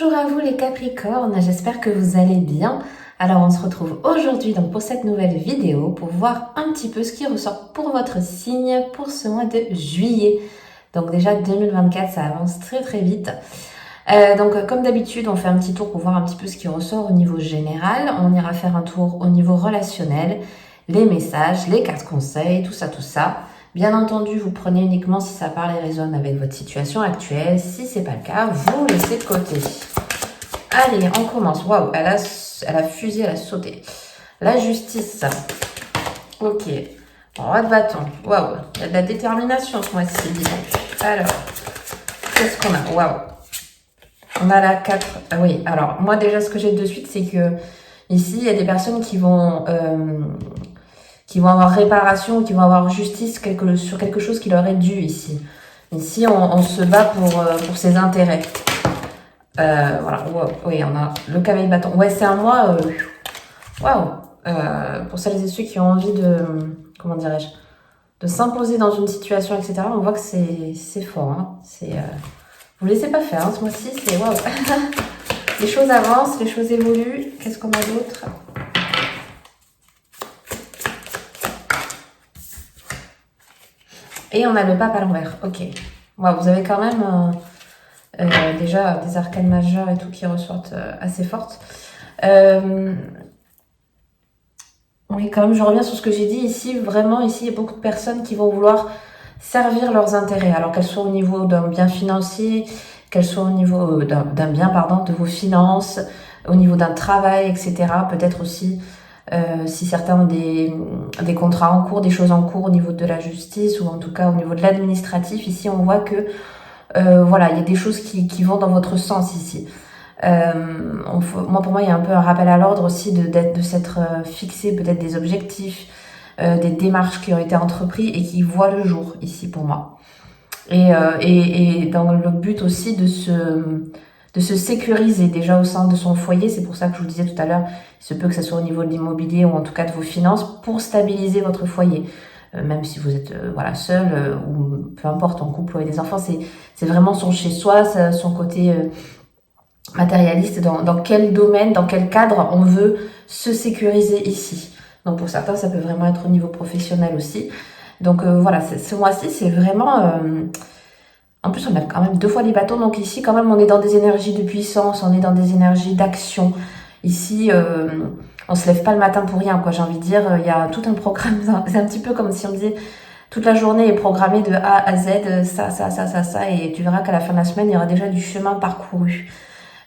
Bonjour à vous les Capricornes, j'espère que vous allez bien. Alors on se retrouve aujourd'hui donc pour cette nouvelle vidéo pour voir un petit peu ce qui ressort pour votre signe pour ce mois de juillet. Donc déjà 2024 ça avance très vite. Donc comme d'habitude on fait un petit tour pour voir un petit peu ce qui ressort au niveau général. On ira faire un tour au niveau relationnel, les messages, les cartes conseils, tout ça. Bien entendu, vous prenez uniquement si ça parle et résonne avec votre situation actuelle. Si c'est pas le cas, vous laissez de côté. Allez, on commence. Waouh, elle a fusé, elle a sauté. La justice. Ok. Roi de bâton. Waouh, il y a de la détermination ce mois-ci, dis donc. Alors, qu'est-ce qu'on a? Waouh. On a la 4. Ah oui, alors, moi déjà, ce que j'ai de suite, c'est que ici, il y a des personnes qui vont avoir réparation, qui vont avoir justice sur quelque chose qui leur est dû ici. Ici, on se bat pour ses intérêts. Voilà, wow. Oui, on a le cavalier de bâton. Ouais, c'est un mois, waouh, pour celles et ceux qui ont envie comment dirais-je, de s'imposer dans une situation, etc. On voit que c'est fort, hein. Vous laissez pas faire, hein, ce mois-ci, c'est waouh. Les choses avancent, les choses évoluent. Qu'est-ce qu'on a d'autre? Et on a le pape à l'envers. Ok. Wow, vous avez quand même déjà des arcanes majeures et tout qui ressortent assez fortes. Oui, quand même, je reviens sur ce que j'ai dit ici. Vraiment, ici, il y a beaucoup de personnes qui vont vouloir servir leurs intérêts. Alors qu'elles soient au niveau d'un bien financier, qu'elles soient au niveau d'un bien, pardon, de vos finances, au niveau d'un travail, etc. Peut-être aussi si certains ont des contrats en cours, des choses en cours au niveau de la justice ou en tout cas au niveau de l'administratif. Ici, on voit que voilà, il y a des choses qui vont dans votre sens ici. Pour moi, il y a un peu un rappel à l'ordre aussi de s'être fixé peut-être des objectifs, des démarches qui ont été entreprises et qui voient le jour ici pour moi. Et dans le but aussi de se sécuriser déjà au sein de son foyer. C'est pour ça que je vous disais tout à l'heure, il se peut que ça soit au niveau de l'immobilier ou en tout cas de vos finances pour stabiliser votre foyer. Même si vous êtes voilà seul ou peu importe en couple ou avec des enfants, c'est vraiment son chez-soi, son côté matérialiste, dans quel domaine, dans quel cadre on veut se sécuriser ici. Donc pour certains, ça peut vraiment être au niveau professionnel aussi. Donc voilà, ce mois-ci, c'est vraiment... en plus, on a quand même 2 fois les bâtons. Donc ici, quand même, on est dans des énergies de puissance, on est dans des énergies d'action. Ici, on se lève pas le matin pour rien, quoi. J'ai envie de dire, il y a tout un programme. C'est un petit peu comme si on disait, toute la journée est programmée de A à Z, ça. Et tu verras qu'à la fin de la semaine, il y aura déjà du chemin parcouru.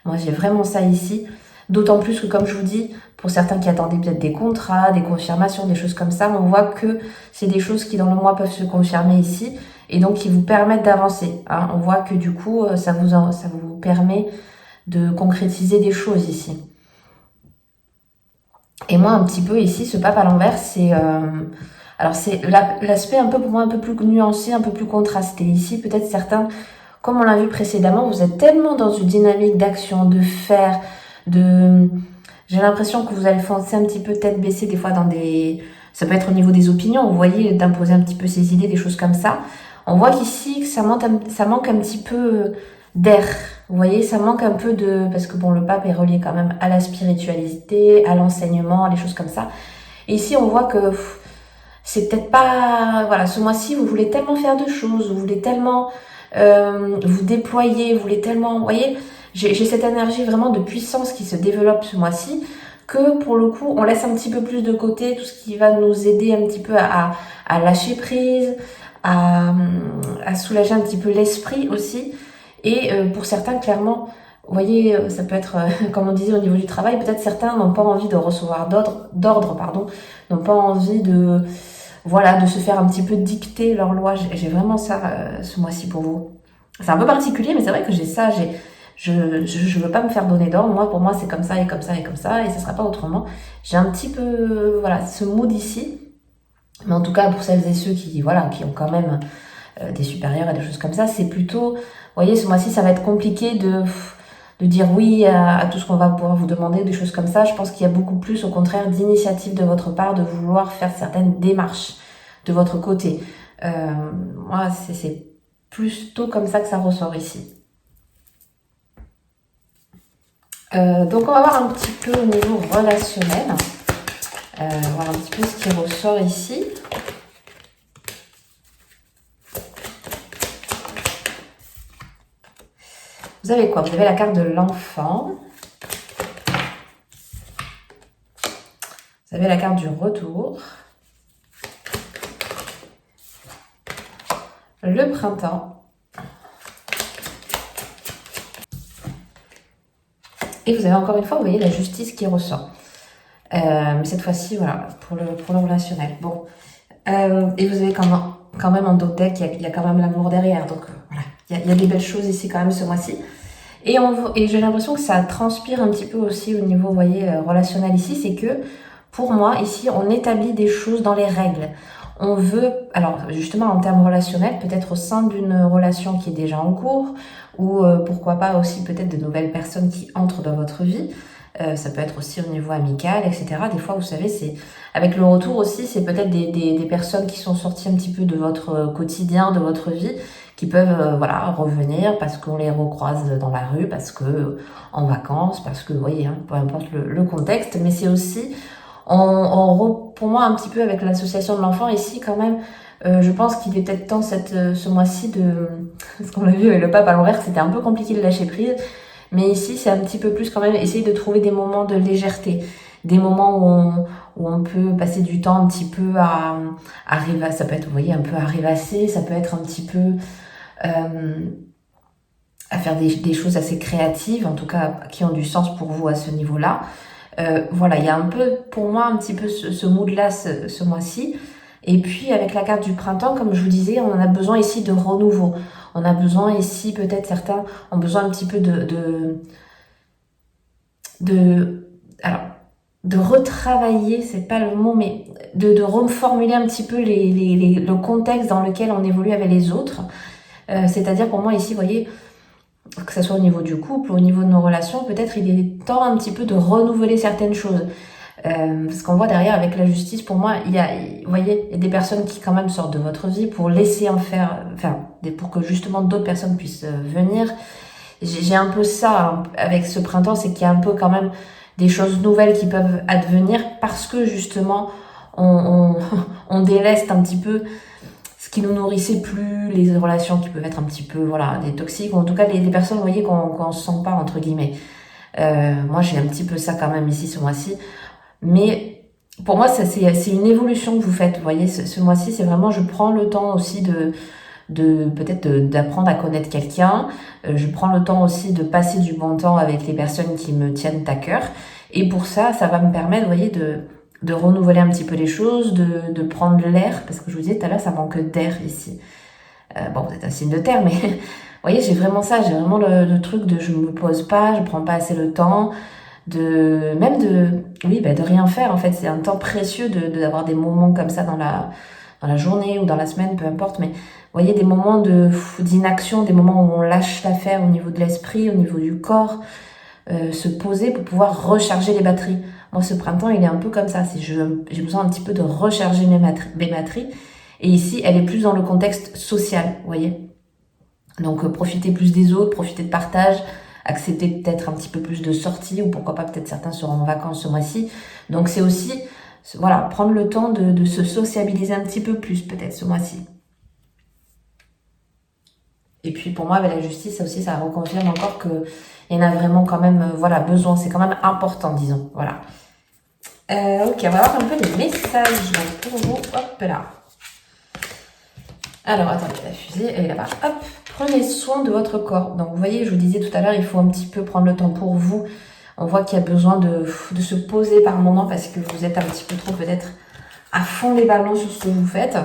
Moi, j'ai vraiment ça ici. D'autant plus que, comme je vous dis, pour certains qui attendaient peut-être des contrats, des confirmations, des choses comme ça, on voit que c'est des choses qui, dans le mois, peuvent se confirmer ici et donc qui vous permettent d'avancer. Hein. On voit que, du coup, ça vous permet de concrétiser des choses ici. Et moi, un petit peu ici, ce pape à l'envers, c'est... alors, c'est l'aspect un peu, pour moi, un peu plus nuancé, un peu plus contrasté. Ici, peut-être certains... Comme on l'a vu précédemment, vous êtes tellement dans une dynamique d'action, de faire, j'ai l'impression que vous allez foncer un petit peu tête baissée des fois dans des... Ça peut être au niveau des opinions, vous voyez, d'imposer un petit peu ses idées, des choses comme ça. On voit qu'ici, ça manque un petit peu d'air. Vous voyez, ça manque un peu de... Parce que bon, le pape est relié quand même à la spiritualité, à l'enseignement, les choses comme ça. Et ici, on voit que c'est peut-être pas... Voilà, ce mois-ci, vous voulez tellement faire de choses, vous voulez tellement... vous déployer, vous voulez tellement, vous voyez, j'ai cette énergie vraiment de puissance qui se développe ce mois-ci, que pour le coup, on laisse un petit peu plus de côté tout ce qui va nous aider un petit peu à lâcher prise, à soulager un petit peu l'esprit aussi. Et pour certains, clairement, vous voyez, ça peut être, comme on disait au niveau du travail, peut-être certains n'ont pas envie de recevoir d'ordre, n'ont pas envie de se faire un petit peu dicter leurs lois. J'ai vraiment ça ce mois-ci pour vous. C'est un peu particulier, mais c'est vrai que j'ai ça. Je veux pas me faire donner d'ordre. Moi, pour moi, c'est comme ça et comme ça et comme ça, et ça sera pas autrement. J'ai un petit peu, ce mood ici. Mais en tout cas, pour celles et ceux qui ont quand même des supérieurs et des choses comme ça, c'est plutôt, vous voyez, ce mois-ci, ça va être compliqué de dire oui à tout ce qu'on va pouvoir vous demander, des choses comme ça. Je pense qu'il y a beaucoup plus, au contraire, d'initiative de votre part, de vouloir faire certaines démarches de votre côté. Moi, c'est plutôt comme ça que ça ressort ici. Donc on va voir un petit peu au niveau relationnel, voir un petit peu ce qui ressort ici. Vous avez quoi? Vous avez la carte de l'enfant. Vous avez la carte du retour. Le printemps. Et vous avez encore une fois, vous voyez, la justice qui ressort. Mais cette fois-ci, voilà, pour le relationnel. Bon. Et vous avez quand même en d'autres decks, il y a quand même l'amour derrière. Donc voilà, il y a des belles choses ici quand même ce mois-ci. Et j'ai l'impression que ça transpire un petit peu aussi au niveau, vous voyez, relationnel ici. C'est que, pour moi, ici, on établit des choses dans les règles. On veut, alors justement en termes relationnels, peut-être au sein d'une relation qui est déjà en cours, ou pourquoi pas aussi peut-être de nouvelles personnes qui entrent dans votre vie. Ça peut être aussi au niveau amical, etc. Des fois, vous savez, c'est avec le retour aussi, c'est peut-être des personnes qui sont sorties un petit peu de votre quotidien, de votre vie, qui peuvent voilà, revenir parce qu'on les recroise dans la rue, parce que en vacances, parce que, vous voyez, hein, peu importe le contexte, mais c'est aussi, pour moi, un petit peu avec l'association de l'enfant ici, quand même, je pense qu'il est peut-être temps ce mois-ci de... Parce qu'on l'a vu avec le pape à l'envers, c'était un peu compliqué de lâcher prise. Mais ici, c'est un petit peu plus quand même essayer de trouver des moments de légèreté. Des moments où on peut passer du temps un petit peu à rêvasser. Ça peut être, vous voyez, un peu à rêvasser. Ça peut être un petit peu à faire des choses assez créatives, en tout cas qui ont du sens pour vous à ce niveau-là. Voilà, il y a un peu, pour moi, un petit peu ce mood-là ce mois-ci. Et puis, avec la carte du printemps, comme je vous disais, on a besoin ici de renouveau. On a besoin ici, peut-être certains ont besoin un petit peu alors, de retravailler, c'est pas le mot, mais de reformuler un petit peu le contexte dans lequel on évolue avec les autres. C'est-à-dire, pour moi, ici, vous voyez, que ce soit au niveau du couple, au niveau de nos relations, peut-être il est temps un petit peu de renouveler certaines choses. Parce qu'on voit derrière avec la justice, pour moi, vous voyez, il y a des personnes qui quand même sortent de votre vie pour laisser pour que justement d'autres personnes puissent venir. J'ai un peu ça hein, avec ce printemps, c'est qu'il y a un peu quand même des choses nouvelles qui peuvent advenir parce que justement on déleste un petit peu ce qui nous nourrissait plus, les relations qui peuvent être un petit peu voilà des toxiques, ou en tout cas des personnes, vous voyez, qu'on se sent pas entre guillemets. Moi j'ai un petit peu ça quand même ici ce mois-ci. Mais pour moi, c'est une évolution que vous faites. Vous voyez, ce mois-ci, c'est vraiment, je prends le temps aussi peut-être d'apprendre à connaître quelqu'un. Je prends le temps aussi de passer du bon temps avec les personnes qui me tiennent à cœur. Et pour ça, ça va me permettre, vous voyez, de renouveler un petit peu les choses, de prendre l'air. Parce que je vous disais tout à l'heure, ça manque d'air ici. Bon, vous êtes un signe de terre, mais vous voyez, j'ai vraiment ça. J'ai vraiment le truc de je me pose pas, je prends pas assez le temps. De rien faire en fait. C'est un temps précieux d'avoir des moments comme ça dans la journée ou dans la semaine, peu importe, mais vous voyez, des moments d'inaction, des moments où on lâche l'affaire au niveau de l'esprit, au niveau du corps, se poser pour pouvoir recharger les batteries. Moi, ce printemps, il est un peu comme ça. J'ai besoin un petit peu de recharger mes batteries. Et ici, elle est plus dans le contexte social, vous voyez. Donc, profiter plus des autres, profiter de partage, accepter peut-être un petit peu plus de sorties, ou pourquoi pas peut-être certains seront en vacances ce mois-ci. Donc c'est aussi, voilà, prendre le temps de se sociabiliser un petit peu plus peut-être ce mois-ci. Et puis pour moi, avec la justice, ça aussi, ça reconfirme encore qu'il y en a vraiment quand même, voilà, besoin. C'est quand même important, disons, voilà. Ok, on va voir un peu les messages pour vous. Hop là. Alors, attendez, la fusée, elle est là-bas. Hop, prenez soin de votre corps. Donc, vous voyez, je vous disais tout à l'heure, il faut un petit peu prendre le temps pour vous. On voit qu'il y a besoin de se poser par moment parce que vous êtes un petit peu trop peut-être à fond les ballons sur ce que vous faites.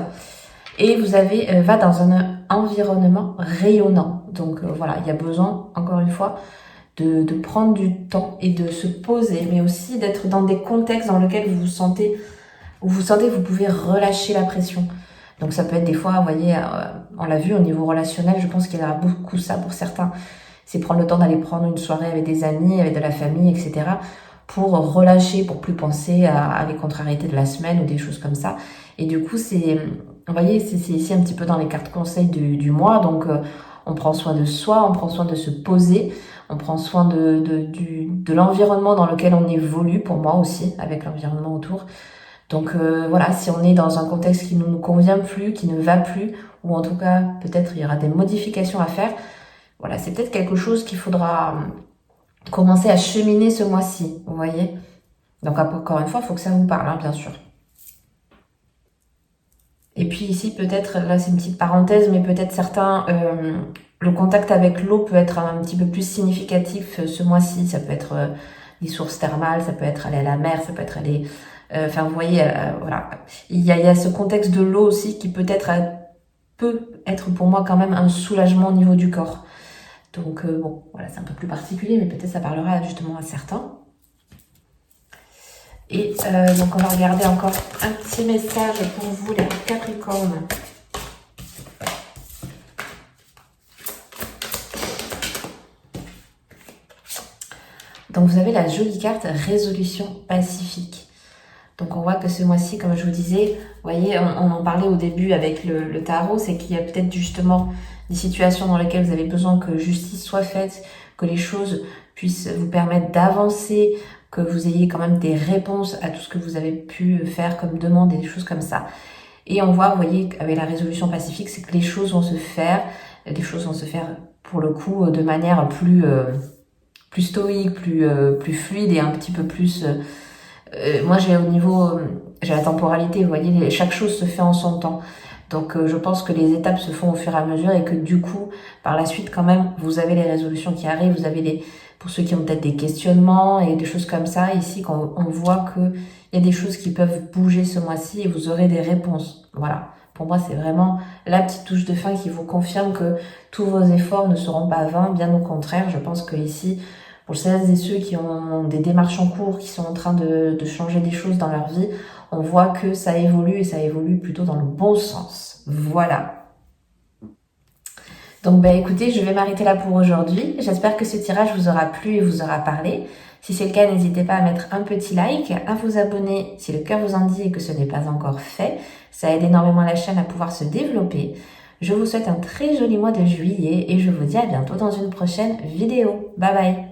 Et vous avez, va dans un environnement rayonnant. Donc, voilà, il y a besoin, encore une fois, de prendre du temps et de se poser, mais aussi d'être dans des contextes dans lesquels vous pouvez relâcher la pression. Donc ça peut être des fois, vous voyez, on l'a vu au niveau relationnel, je pense qu'il y a beaucoup ça pour certains. C'est prendre le temps d'aller prendre une soirée avec des amis, avec de la famille, etc. pour relâcher, pour plus penser à les contrariétés de la semaine ou des choses comme ça. Et du coup, vous voyez, c'est ici un petit peu dans les cartes conseils du mois. Donc on prend soin de soi, on prend soin de se poser. on prend soin de l'environnement dans lequel on évolue, pour moi aussi, avec l'environnement autour. Donc voilà, si on est dans un contexte qui ne nous convient plus, qui ne va plus, ou en tout cas peut-être il y aura des modifications à faire, voilà, c'est peut-être quelque chose qu'il faudra commencer à cheminer ce mois-ci, vous voyez. Donc encore une fois, il faut que ça vous parle, hein, bien sûr. Et puis ici, peut-être, là c'est une petite parenthèse, mais peut-être certains, le contact avec l'eau peut être un petit peu plus significatif ce mois-ci. Ça peut être des sources thermales, ça peut être aller à la mer, ça peut être aller... Enfin, vous voyez, voilà. Il y a ce contexte de l'eau aussi qui peut-être peut être pour moi quand même un soulagement au niveau du corps. Donc bon, voilà, c'est un peu plus particulier, mais peut-être ça parlera justement à certains. Et donc on va regarder encore un petit message pour vous les Capricornes. Donc vous avez la jolie carte résolution pacifique. Donc on voit que ce mois-ci, comme je vous disais, vous voyez, on en parlait au début avec le tarot, c'est qu'il y a peut-être justement des situations dans lesquelles vous avez besoin que justice soit faite, que les choses puissent vous permettre d'avancer, que vous ayez quand même des réponses à tout ce que vous avez pu faire comme demande et des choses comme ça. Et on voit, vous voyez, avec la résolution pacifique, c'est que les choses vont se faire, pour le coup de manière plus stoïque, plus fluide et un petit peu plus... moi j'ai au niveau, j'ai la temporalité, vous voyez, chaque chose se fait en son temps. Donc je pense que les étapes se font au fur et à mesure et que du coup, par la suite quand même, vous avez les résolutions qui arrivent, vous avez les, pour ceux qui ont peut-être des questionnements et des choses comme ça, ici quand on voit que il y a des choses qui peuvent bouger ce mois-ci et vous aurez des réponses. Voilà. Pour moi, c'est vraiment la petite touche de fin qui vous confirme que tous vos efforts ne seront pas vains, bien au contraire. Je pense que ici, pour celles et ceux qui ont des démarches en cours, qui sont en train de changer des choses dans leur vie, on voit que ça évolue et ça évolue plutôt dans le bon sens. Voilà. Donc écoutez, je vais m'arrêter là pour aujourd'hui. J'espère que ce tirage vous aura plu et vous aura parlé. Si c'est le cas, n'hésitez pas à mettre un petit like, à vous abonner si le cœur vous en dit et que ce n'est pas encore fait. Ça aide énormément la chaîne à pouvoir se développer. Je vous souhaite un très joli mois de juillet et je vous dis à bientôt dans une prochaine vidéo. Bye bye!